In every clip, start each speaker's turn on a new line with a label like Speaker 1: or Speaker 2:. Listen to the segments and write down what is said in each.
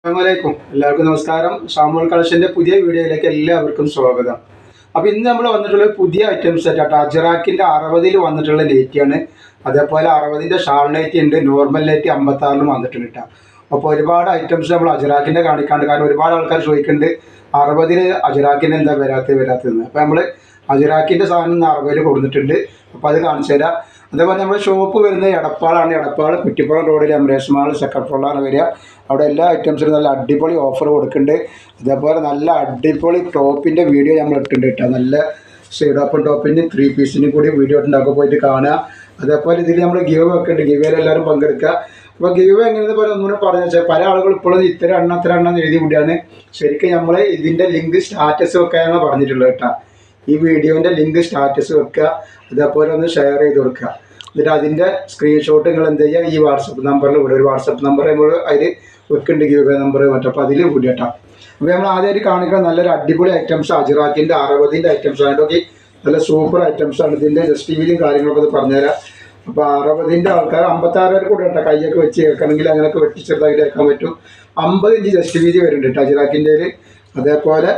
Speaker 1: അസ്സലാമലൈക്കും. എല്ലാവർക്കും നമസ്കാരം. ഷാമുൽ കളക്ഷൻ്റെ പുതിയ വീഡിയോയിലേക്ക് എല്ലാവർക്കും സ്വാഗതം. അപ്പോൾ ഇന്ന് നമ്മൾ വന്നിട്ടുള്ള പുതിയ ഐറ്റംസ് ആയിട്ടാണ് അജറാക്കിൻ്റെ 60 വന്നിട്ടുള്ള നെറ്റിയാണ്. അതേപോലെ 60ൻ്റെ ഷാൾ നെറ്റി ഉണ്ട്, നോർമൽ നെറ്റി 56 വന്നിട്ടുണ്ട് കേട്ടോ. അപ്പോൾ ഒരുപാട് ഐറ്റംസ് നമ്മൾ അജറാക്കിൻ്റെ കാണിക്കാണ്ട്, കാരണം ഒരുപാട് ആൾക്കാർ ചോദിക്കുന്നുണ്ട് 60 അജറാക്കിൻ്റെ എന്താ വരാത്തതെന്ന്. അപ്പോൾ നമ്മൾ അജറാക്കിൻ്റെ സാധനം 60 കൊടുത്തിട്ടുണ്ട്. അപ്പോൾ അത് കാണിച്ചു തരാം. അതേപോലെ നമ്മുടെ ഷോപ്പ് വരുന്നത് എടപ്പാളാണ്. എടപ്പാൾ കുറ്റിപ്പുറം റോഡിൽ എംറേസ് മാൾ സെക്കൻഡ് ഫ്ലോറിലാണ് വരിക. അവിടെ എല്ലാ ഐറ്റംസിനും നല്ല അടിപൊളി ഓഫർ കൊടുക്കുന്നുണ്ട്. അതേപോലെ നല്ല അടിപൊളി ടോപ്പിൻ്റെ വീഡിയോ നമ്മൾ ഇട്ടിട്ടുണ്ട് കേട്ടോ. നല്ല സൈഡ് ഓപ്പൺ ടോപ്പിൻ്റെയും 3 പീസിൻ്റെയും കൂടി വീഡിയോ ഉണ്ടാക്കുക, പോയിട്ട് കാണുക. അതേപോലെ ഇതിൽ നമ്മൾ ഗിവ് വെക്കുന്നുണ്ട്. ഗിവേയിൽ എല്ലാവരും പങ്കെടുക്കുക. അപ്പോൾ ഗിവ് എങ്ങനെയെന്ന് പോലെ ഒന്നുകൂടെ പറഞ്ഞു വെച്ചാൽ പല ആളുകൾ ഇപ്പോഴും ഇത്ര എണ്ണം എഴുതി കൂടിയാണ്. ശരിക്കും നമ്മൾ ഇതിൻ്റെ ലിങ്ക് സ്റ്റാറ്റസ് വെക്കാനാണ് പറഞ്ഞിട്ടുള്ളത് കേട്ടോ. ഈ വീഡിയോൻ്റെ ലിങ്ക് സ്റ്റാറ്റസ് വെക്കുക, അതേപോലെ ഒന്ന് ഷെയർ ചെയ്ത് കൊടുക്കുക. എന്നിട്ട് അതിൻ്റെ സ്ക്രീൻഷോട്ട് നിങ്ങൾ എന്ത് ചെയ്യുക, ഈ വാട്സപ്പ് നമ്പറിൽ വിടുക. ഒരു വാട്സപ്പ് നമ്പർ നമ്മൾ അതിൽ വെക്കുന്നുണ്ട്, ഗീവ് നമ്പർ മറ്റപ്പോൾ അതിൽ വിടുക കേട്ടോ. അപ്പോൾ നമ്മൾ ആദ്യമായിട്ട് കാണിക്കുന്ന നല്ലൊരു അടിപൊളി ഐറ്റംസ് അജറാക്കിൻ്റെ 60ൻ്റെ ഐറ്റംസ് ആണ്. ഇതൊക്കെ നല്ല സൂപ്പർ ഐറ്റംസ് ആണ്. ഇതിൻ്റെ ജസ്റ്റ് വീതിയും കാര്യങ്ങളൊക്കെ ഒന്ന് പറഞ്ഞുതരാം. അപ്പോൾ 60ൻ്റെ ആൾക്കാർ 56 കൂടെ കേട്ടോ. കൈയൊക്കെ വെച്ച് കേൾക്കണമെങ്കിൽ അങ്ങനെയൊക്കെ വെട്ടിച്ചെറുതായിട്ട് കേൾക്കാൻ പറ്റും. 50 ഇഞ്ച് ജസ്റ്റ് വീതി വരുന്നുണ്ട് കേട്ടോ അജറാക്കിൻ്റെ. അതേപോലെ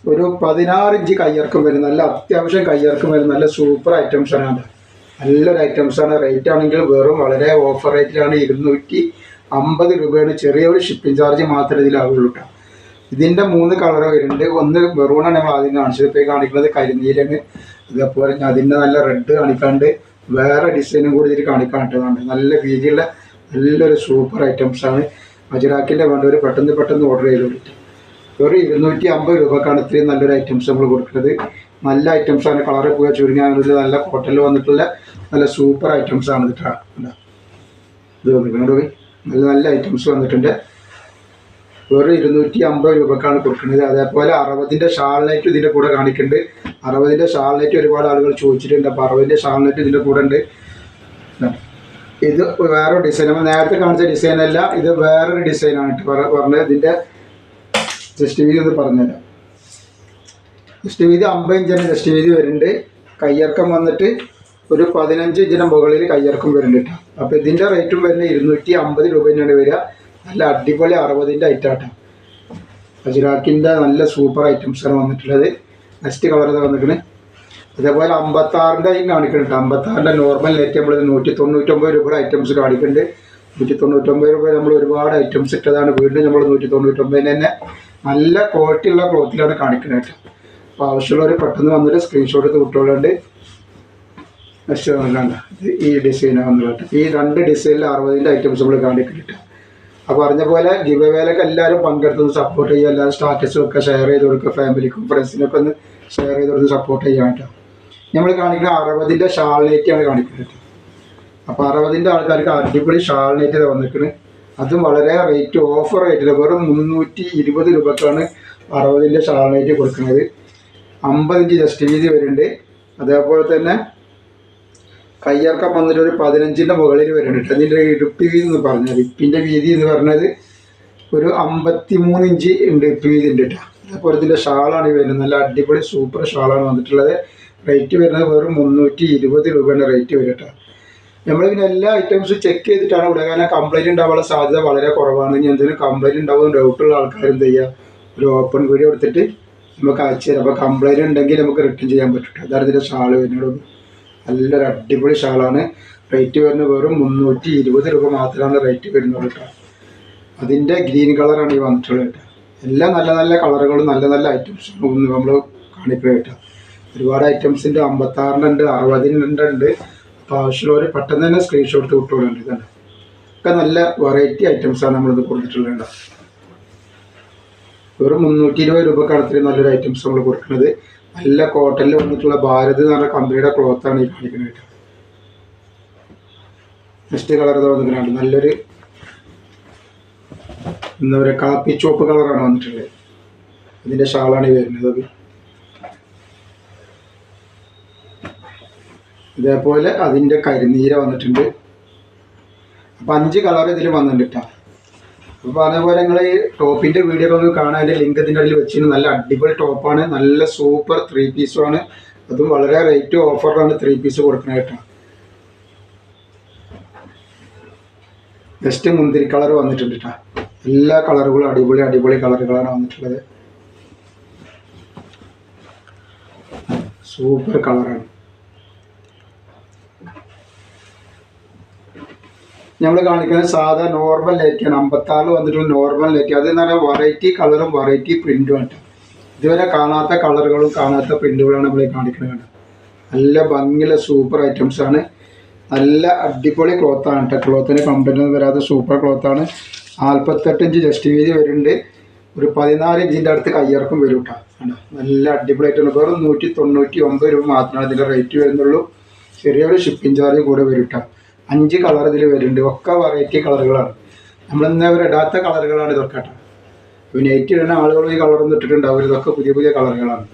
Speaker 1: ഒരു 16 ഇഞ്ച് കയ്യിറക്കം വരും. നല്ല അത്യാവശ്യം കയ്യിറക്കം വരും. നല്ല സൂപ്പർ ഐറ്റംസാണ്. നല്ലൊരു ഐറ്റംസാണ്. റേറ്റ് ആണെങ്കിൽ വെറും വളരെ ഓഫർ റേറ്റിലാണ്. 250 രൂപയാണ്. ചെറിയൊരു ഷിപ്പിംഗ് ചാർജ് മാത്രമേ ഇതിലാവുള്ളൂ കേട്ടോ. ഇതിൻ്റെ 3 കളർ വരുന്നുണ്ട്. ഒന്ന് മെറൂണാണ് നമ്മൾ ആദ്യം കാണിച്ചത്. ഇപ്പോൾ കാണിക്കുന്നത് കരിനീലാണ്. അതേപോലെ അതിൻ്റെ നല്ല റെഡ് കാണിക്കാണ്ട് വേറെ ഡിസൈനും കൂടി ഇതിൽ കാണിക്കാനിട്ടതാണ്. നല്ല വീതിയുള്ള നല്ലൊരു സൂപ്പർ ഐറ്റംസാണ്. അജറാക്കിൻ്റെ വേണ്ടവർ പെട്ടെന്ന് ഓർഡർ ചെയ്ത് കൊടുത്തു. ഒരു 250 രൂപക്കാണ് ഇത്രയും നല്ലൊരു ഐറ്റംസ് നമ്മൾ കൊടുക്കുന്നത്. നല്ല ഐറ്റംസാണ്. കളറ് പോയാൽ ചുരുങ്ങാനുള്ള നല്ല കോട്ടണിൽ വന്നിട്ടുള്ള നല്ല സൂപ്പർ ഐറ്റംസാണ് കേട്ടോ. ഇത് വന്നിട്ടുണ്ട് നല്ല ഐറ്റംസ് വന്നിട്ടുണ്ട്. ഒരു 250 രൂപക്കാണ് കൊടുക്കുന്നത്. അതേപോലെ 60ൻ്റെ ഷാൾ നെറ്റ് ഇതിൻ്റെ കൂടെ കാണിക്കുന്നുണ്ട്. 60ൻ്റെ ഷാൾ നെറ്റ് ഒരുപാട് ആളുകൾ ചോദിച്ചിട്ടുണ്ട്. അപ്പോൾ 60ൻ്റെ ഷാൾ നെറ്റ് ഇതിൻ്റെ കൂടെ ഉണ്ട്. ഇത് വേറൊരു ഡിസൈൻ, നമ്മൾ നേരത്തെ കാണിച്ച ഡിസൈനല്ല, ഇത് വേറൊരു ഡിസൈനാണ് പറഞ്ഞത്. ഇതിൻ്റെ ജസ്റ്റ് വീതി ഒന്ന് പറഞ്ഞുതരാം. ജസ്റ്റ് വീതി 50 ഇഞ്ചാണ് ജസ്റ്റ് വീതി വരുന്നുണ്ട്. കയ്യിറക്കം വന്നിട്ട് ഒരു 15 ഇഞ്ചിന് മുകളിൽ കയ്യിറക്കം വരുന്നുണ്ട് കേട്ടോ. അപ്പോൾ ഇതിൻ്റെ റേറ്റും വരുന്നത് 250 രൂപ തന്നെയാണ് വരിക. നല്ല അടിപൊളി 60ൻ്റെ ഐറ്റാട്ടോ. അജറാക്കിൻ്റെ നല്ല സൂപ്പർ ഐറ്റംസാണ് വന്നിട്ടുള്ളത്. നെക്സ്റ്റ് കളർ വന്നിട്ടുണ്ട്. അതേപോലെ 56ൻ്റെ കാണിക്കുന്നുണ്ട്. 56ൻ്റെ നോർമൽ നെറ്റ് നമ്മൾ 199 രൂപയുടെ ഐറ്റംസ് കാണിക്കുന്നുണ്ട്. 199 രൂപ നമ്മൾ ഒരുപാട് ഐറ്റംസ് ഇട്ടതാണ്. വീണ്ടും നമ്മൾ 199 തന്നെ നല്ല ക്വാളിറ്റിയുള്ള ക്ലോത്തിലാണ് കാണിക്കുന്നത് കേട്ടോ. അപ്പോൾ ആവശ്യമുള്ളവർ പെട്ടെന്ന് വന്നിട്ട് സ്ക്രീൻഷോട്ട് എടുത്ത് വിട്ടുകൊള്ളുണ്ട്. നെക്സ്റ്റ് വന്നിട്ടുണ്ട് ഈ ഡിസൈനാണ് വന്നിട്ട്. ഈ 2 ഡിസൈനിൽ 60ൻ്റെ ഐറ്റംസ് നമ്മൾ കാണിക്കുന്നുണ്ട്. അപ്പോൾ പറഞ്ഞ പോലെ ഗിവ് അവേയിലൊക്കെ എല്ലാവരും പങ്കെടുത്ത് സപ്പോർട്ട് ചെയ്യുക. എല്ലാവരും സ്റ്റാറ്റസും ഒക്കെ ഷെയർ ചെയ്ത് കൊടുക്കുക. ഫാമിലിക്കും ഫ്രണ്ട്സിനൊക്കെ ഒന്ന് ഷെയർ ചെയ്ത് കൊടുത്ത് സപ്പോർട്ട് ചെയ്യാൻ കേട്ടോ. നമ്മൾ കാണിക്കുന്ന 60ൻ്റെ ഷാൾ നെറ്റിയാണ് കാണിക്കുന്നത്. അപ്പോൾ 60ൻ്റെ ആൾക്കാർക്ക് അടിപൊളി ഷാൾ നെറ്റ് വന്നിരിക്കുന്നത്. അതും വളരെ റേറ്റ് ഓഫർ റേറ്റിൽ വെറും 320 രൂപക്കാണ് 60ൻ്റെ ഷാൾ നെറ്റ് കൊടുക്കുന്നത്. 50 ഇഞ്ച് ജസ്റ്റ് വീതി വരുന്നുണ്ട്. അതേപോലെ തന്നെ കയ്യിറക്കം വന്നിട്ട് ഒരു 15ൻ്റെ മുകളിൽ വരുന്നുണ്ട്. അതിൻ്റെ ഇടുപ്പ് വീതി എന്ന് പറഞ്ഞാൽ ഇപ്പിൻ്റെ വീതി എന്ന് പറഞ്ഞത് ഒരു 53 ഇഞ്ച് ഉണ്ട്. ഇപ്പ് വീതി ഉണ്ട് കേട്ടോ. അതേപോലെ ഇതിൻ്റെ ഷാളാണ് വരുന്നത്. നല്ല അടിപൊളി സൂപ്പർ ഷാളാണ് വന്നിട്ടുള്ളത്. റേറ്റ് വരുന്നത് വെറും 320 രൂപയുടെ റേറ്റ് വരും കേട്ടോ. നമ്മൾ പിന്നെ എല്ലാ ഐറ്റംസും ചെക്ക് ചെയ്തിട്ടാണ് ഇവിടെ. കാരണം കംപ്ലൈൻറ്റ് ഉണ്ടാവാനുള്ള സാധ്യത വളരെ കുറവാണ്. ഇനി എന്തെങ്കിലും കംപ്ലൈൻറ്റ് ഉണ്ടാവും ഡൗട്ടുള്ള ആൾക്കാർ എന്ത് ചെയ്യുക, ഒരു ഓപ്പൺ വീഡിയോ എടുത്തിട്ട് നമുക്ക് അയച്ചു തരാം. അപ്പോൾ കംപ്ലൈൻറ്റ് ഉണ്ടെങ്കിൽ നമുക്ക് റിട്ടേൺ ചെയ്യാൻ പറ്റും. അതാണ് ഇതിൻ്റെ ഷാൾ വരുന്നത്. നല്ലൊരു അടിപൊളി ഷാളാണ്. റേറ്റ് വരുന്നത് വെറും 320 രൂപ മാത്രമാണ് റേറ്റ് വരുന്നത് കേട്ടോ. അതിൻ്റെ ഗ്രീൻ കളറാണ് ഈ വന്നിട്ടുള്ളത് കേട്ടോ. എല്ലാം നല്ല നല്ല കളറുകളും നല്ല നല്ല ഐറ്റംസും നമ്മൾ കാണിക്കുക കേട്ടോ. ഒരുപാട് ഐറ്റംസിൻ്റെ 56ൻ്റെ 60ൻ്റെ ഉണ്ട്. അപ്പോൾ ആവശ്യമുള്ളവർ പെട്ടെന്ന് തന്നെ സ്ക്രീൻഷോട്ട് എടുത്ത് വിട്ടുകൊള്ളുന്നുണ്ട്. ഇതാണ് ഒക്കെ നല്ല വെറൈറ്റി ഐറ്റംസാണ് നമ്മളിത് കൊടുത്തിട്ടുള്ളത് കേട്ടോ. വെറും 320 രൂപക്കാണ് ഇത്രയും നല്ലൊരു ഐറ്റംസ് നമ്മൾ കൊടുക്കുന്നത്. നല്ല കോട്ടണിൽ വന്നിട്ടുള്ള ഭാരത് എന്ന് പറഞ്ഞ കമ്പനിയുടെ ക്ലോത്താണ് ഈ കാണിക്കുന്നത് കേട്ടോ. നെക്സ്റ്റ് കളർ വന്നിട്ടുണ്ട്. നല്ലൊരു എന്താ പറയുക, കാപ്പി ചോപ്പ് കളറാണ് വന്നിട്ടുള്ളത്. ഇതിൻ്റെ ഷാളാണ് ഈ വരുന്നത്. ഇതേപോലെ അതിൻ്റെ കരിനീര വന്നിട്ടുണ്ട്. അപ്പോൾ 5 കളർ ഇതിൽ വന്നിട്ടുണ്ട് കേട്ടോ. അപ്പോൾ അതേപോലെ നിങ്ങൾ ഈ ടോപ്പിൻ്റെ വീഡിയോ ഒക്കെ കാണാൻ അതിൻ്റെ ലിങ്ക് ഇതിൻ്റെ അടിയിൽ വെച്ചിട്ട് നല്ല അടിപൊളി ടോപ്പാണ്. നല്ല സൂപ്പർ 3 പീസുമാണ്. അതും വളരെ റേറ്റ് ഓഫറിലാണ് 3 പീസ് കൊടുക്കുന്നത് കേട്ടോ. ജസ്റ്റ് മുന്തിരി കളർ വന്നിട്ടുണ്ട് കേട്ടോ. എല്ലാ കളറുകളും അടിപൊളി അടിപൊളി കളറുകളാണ് വന്നിട്ടുള്ളത്. സൂപ്പർ കളറാണ്. നമ്മൾ കാണിക്കുന്നത് സാധാ നോർമൽ ലൈറ്റാണ്. 56 വന്നിട്ടുള്ള നോർമൽ ലൈറ്റ്. അതെന്ന് പറഞ്ഞാൽ വെറൈറ്റി കളറും വെറൈറ്റി പ്രിൻറ്റും ആണ്. ഇതുവരെ കാണാത്ത കളറുകളും കാണാത്ത പ്രിൻറ്റുകളാണ് നമ്മൾ കാണിക്കുന്നത്. നല്ല ഭംഗിയുള്ള സൂപ്പർ ഐറ്റംസ് ആണ്. നല്ല അടിപൊളി ക്ലോത്താണ് കേട്ടോ. ക്ലോത്തിന് കംപ്ലൈൻ്റ് ഒന്നും വരാതെ സൂപ്പർ ക്ലോത്താണ്. 48 ഇഞ്ച് ജസ്റ്റ് വീതി വരുന്നുണ്ട്. ഒരു 14 ഇഞ്ചിൻ്റെ അടുത്ത് കയ്യിറക്കം വരും കേട്ടോ. നല്ല അടിപൊളിയായിട്ടാണ്. വെറും 199 രൂപ മാത്രമാണ് ഇതിൻ്റെ റേറ്റ് വരുന്നുള്ളൂ. ചെറിയൊരു ഷിപ്പിംഗ് ചാർജ് കൂടെ വരും കേട്ടോ. 5 കളർ ഇതിൽ വരുന്നുണ്ട്. ഒക്കെ വെറൈറ്റി കളറുകളാണ്. നമ്മളിന്നവർ ഇടാത്ത കളറുകളാണ് ഇതൊക്കെ കേട്ടോ. പിന്നെ നൈറ്റ് ഇടുന്ന ആളുകൾ ഈ കളറൊന്നും ഇട്ടിട്ടുണ്ടാവും. ഇതൊക്കെ പുതിയ പുതിയ കളറുകളാണ്.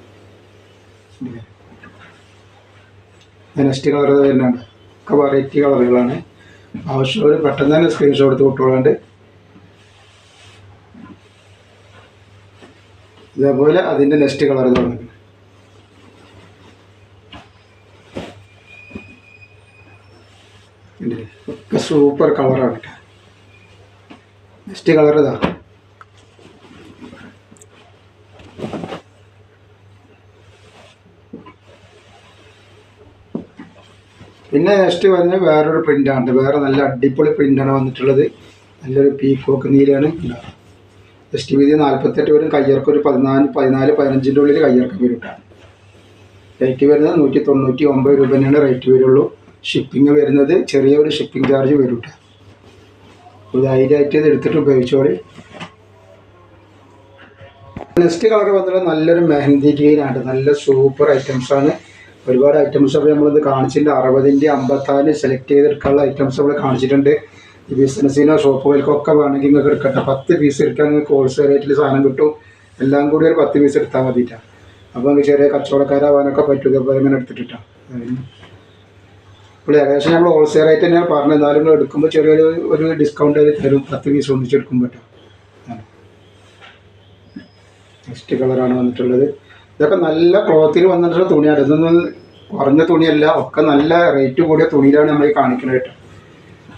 Speaker 1: നെക്സ്റ്റ് കളർ വരുന്നുണ്ട്. ഒക്കെ വെറൈറ്റി കളറുകളാണ്. ആവശ്യമുള്ള പെട്ടെന്ന് തന്നെ സ്ക്രീൻഷോട്ട് എടുത്ത് വിട്ടോളാണ്ട്. ഇതേപോലെ അതിൻ്റെ നെക്സ്റ്റ് കളർ തുടങ്ങി. ഒക്കെ സൂപ്പർ കളറാണ്. നെക്സ്റ്റ് കളർ ഇതാ. പിന്നെ നെക്സ്റ്റ് വരുന്നത് വേറൊരു പ്രിൻ്റാണ്. വേറെ നല്ല അടിപൊളി പ്രിൻ്റാണ് വന്നിട്ടുള്ളത്. നല്ലൊരു പീക്കോക്ക് നീലാണ്. ജസ്റ്റ് വീതി 48 വരും. കയ്യിറക്കം ഒരു 14-15 ഉള്ളിൽ കയ്യിറക്കം വരും കേട്ടോ. റേറ്റ് വരുന്നത് 199 രൂപ തന്നെയാണ് റേറ്റ് വരുള്ളൂ. ഷിപ്പിംഗ് വരുന്നത് ചെറിയൊരു ഷിപ്പിംഗ് ചാർജ് വരും കേട്ടോ. ധൈര്യമായിട്ട് ഇത് എടുത്തിട്ട് ഉപയോഗിച്ചോളി. നെക്സ്റ്റ് കളർ വന്നിട്ടുള്ളത് നല്ലൊരു മെഹന്തി ഗ്രീനാണ്. നല്ല സൂപ്പർ ഐറ്റംസാണ്. ഒരുപാട് ഐറ്റംസ് അപ്പോൾ നമ്മളിത് കാണിച്ചിട്ടുണ്ട്. 60-ൻ്റെ 54 സെലക്ട് ചെയ്തെടുക്കാനുള്ള ഐറ്റംസ് നമ്മൾ കാണിച്ചിട്ടുണ്ട്. ഈ ബിസിനസ്സിനോ ഷോപ്പുകൾക്കൊക്കെ വേണമെങ്കിൽ നിങ്ങൾക്ക് എടുക്കട്ടെ. 10 പീസ് എടുക്കാൻ നിങ്ങൾക്ക് ഹോൾസെയിൽ റേറ്റിൽ സാധനം കിട്ടും. എല്ലാം കൂടി ഒരു 10 പീസ് എടുത്താൽ മതിയിട്ടാണ്. അപ്പോൾ നിങ്ങൾക്ക് ചെറിയ കച്ചവടക്കാരാവാനൊക്കെ പറ്റും. ഇതേപോലെ ഇങ്ങനെ എടുത്തിട്ടാണ്. ഇപ്പോൾ ഏകദേശം നമ്മൾ ഹോൾസെയിൽ റേറ്റ് തന്നെയാണ് പറഞ്ഞത്. എന്നാലും നിങ്ങൾ എടുക്കുമ്പോൾ ചെറിയൊരു ഡിസ്കൗണ്ട് തരും. 10 പീസ് ഒന്നിച്ചെടുക്കുമ്പോൾ കേട്ടോ. നെക്സ്റ്റ് കളറാണ് വന്നിട്ടുള്ളത്. ഇതൊക്കെ നല്ല ക്ലോത്തിൽ വന്നിട്ടുള്ള തുണിയാണ്. ഇതൊന്നും കുറഞ്ഞ തുണിയല്ല. ഒക്കെ നല്ല റേറ്റ് കൂടിയ തുണിയിലാണ് നമ്മൾ കാണിക്കുന്നത് കേട്ടോ.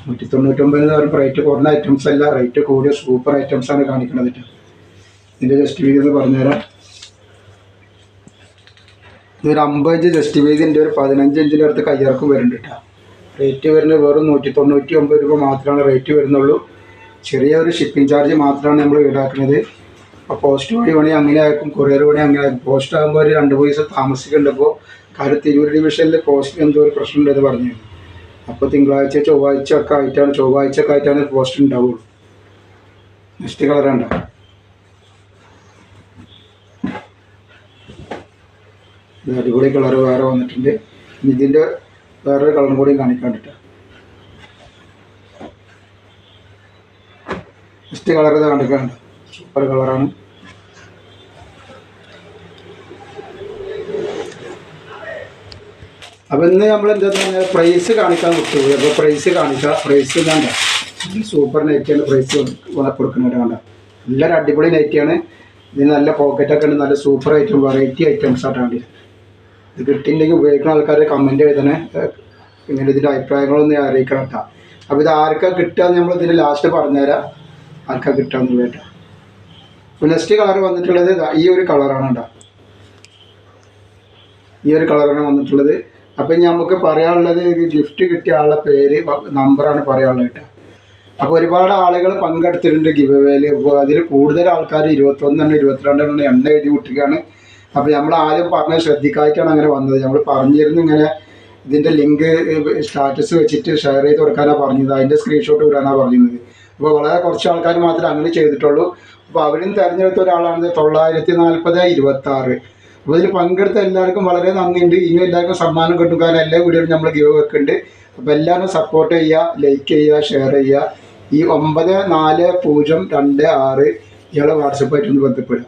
Speaker 1: 199 എന്ന് പറയുമ്പോൾ റേറ്റ് കുറഞ്ഞ ഐറ്റംസ് അല്ല, റേറ്റ് കൂടിയ സൂപ്പർ ഐറ്റംസാണ് കാണിക്കുന്നത് കേട്ടോ. ഇതിൻ്റെ ജസ്റ്റ് വീതി എന്ന് പറഞ്ഞുതരാം. ഇതൊരു 50 ഇഞ്ച് ജസ്റ്റ് വീതിൻ്റെ ഒരു 15 ഇഞ്ചിൻ്റെ അടുത്ത് കയ്യിറക്കം വരുന്നുണ്ട് കേട്ടോ. റേറ്റ് വരുന്നത് വെറും 199 രൂപ മാത്രമാണ് റേറ്റ് വരുന്നുള്ളൂ. ചെറിയൊരു ഷിപ്പിംഗ് ചാർജ് മാത്രമാണ് നമ്മൾ ഈടാക്കുന്നത്. അപ്പോൾ പോസ്റ്റ് വഴി വേണമെങ്കിൽ അങ്ങനെ ആയിരിക്കും, കൊറിയർ വഴി അങ്ങനെ ആയിരിക്കും. പോസ്റ്റ് ആകുമ്പോൾ ഒരു 2 പൈസ താമസിക്കുന്നുണ്ടപ്പോൾ കാര്യം തിരൂർ ഡിവിഷനിൽ പോസ്റ്റ് എന്തോ ഒരു പ്രശ്നമുണ്ടെന്ന് പറഞ്ഞു. അപ്പോൾ തിങ്കളാഴ്ച ചൊവ്വാഴ്ച ഒക്കെ ആയിട്ടാണ് പോസ്റ്റ് ഉണ്ടാവുള്ളൂ. നെക്സ്റ്റ് കളറുണ്ട്. അടിപൊളി കളർ വേറെ വന്നിട്ടുണ്ട്. ഇതിൻ്റെ വേറൊരു കളറും കൂടിയും കാണിക്കാൻ കേട്ടോ. നെക്സ്റ്റ് കളർ ഇത് കണ്ടിട്ടുണ്ട്. സൂപ്പർ കളറാണ്. അപ്പോൾ ഇന്ന് നമ്മൾ എന്താ പറഞ്ഞാൽ പ്രൈസ് കാണിക്കാൻ വിട്ടുപോയി. അപ്പോൾ പ്രൈസ് കാണിക്കുക. പ്രൈസ് വേണ്ട, സൂപ്പർ നൈറ്റിയാണ് പ്രൈസ് കൊടുക്കുന്നത്. വേണ്ട, നല്ലൊരു അടിപൊളി നൈറ്റിയാണ്. ഇതിന് നല്ല പോക്കറ്റൊക്കെ ഉണ്ട്. നല്ല സൂപ്പർ ഐറ്റം വെറൈറ്റി ഐറ്റംസ് ആയിട്ടാണ്. ഇത് കിട്ടിയിട്ടുണ്ടെങ്കിൽ ഉപയോഗിക്കുന്ന ആൾക്കാരെ കമൻറ്റ് എഴുതണേ. ഇങ്ങനെ ഇതിൻ്റെ അഭിപ്രായങ്ങളൊന്നും അറിയിക്കണം കേട്ടോ. അപ്പോൾ ഇത് ആർക്കാ കിട്ടുക നമ്മൾ ഇതിന് ലാസ്റ്റ് പറഞ്ഞുതരാം. ആർക്കാ കിട്ടുകയെന്നുള്ളത് കേട്ടോ. അപ്പോൾ നെക്സ്റ്റ് കളർ വന്നിട്ടുള്ളത് ഈ ഒരു കളറാണ് കേട്ടോ. ഈ ഒരു കളറാണ് വന്നിട്ടുള്ളത്. അപ്പം നമുക്ക് പറയാനുള്ളത് ഗിഫ്റ്റ് കിട്ടിയ ആളുടെ പേര് നമ്പറാണ് പറയാനുള്ളത് കേട്ടോ. അപ്പോൾ ഒരുപാട് ആളുകൾ പങ്കെടുത്തിട്ടുണ്ട് ഗിവ് അവേയിൽ. അപ്പോൾ അതിൽ കൂടുതൽ ആൾക്കാർ 21 22 എണ്ണ എഴുതി വിട്ടുകയാണ്. അപ്പോൾ നമ്മൾ ആദ്യം പറഞ്ഞത് ശ്രദ്ധിക്കായിട്ടാണ് അങ്ങനെ വന്നത്. നമ്മൾ പറഞ്ഞിരുന്നു ഇങ്ങനെ ഇതിൻ്റെ ലിങ്ക് സ്റ്റാറ്റസ് വെച്ചിട്ട് ഷെയർ ചെയ്ത് കൊടുക്കാനാണ് പറഞ്ഞത്. അതിൻ്റെ സ്ക്രീൻഷോട്ട് വിടാനാണ് പറഞ്ഞത്. അപ്പോൾ വളരെ കുറച്ച് ആൾക്കാർ മാത്രമേ അങ്ങനെ ചെയ്തിട്ടുള്ളൂ. അപ്പോൾ അവരും തിരഞ്ഞെടുത്ത ഒരാളാണ് 940-26. അപ്പോൾ ഇതിൽ പങ്കെടുത്ത എല്ലാവർക്കും വളരെ നന്ദിയുണ്ട്. ഇനി എല്ലാവർക്കും സമ്മാനം കിട്ടും. കാരണം എല്ലാ വീഡിയോയിലും നമ്മൾ ഗിവ് വെക്കുന്നുണ്ട്. അപ്പോൾ എല്ലാവരും സപ്പോർട്ട് ചെയ്യുക, ലൈക്ക് ചെയ്യുക, ഷെയർ ചെയ്യുക. ഈ 940226 ഇയാളെ വാട്സപ്പായിട്ടൊന്ന് ബന്ധപ്പെടുക.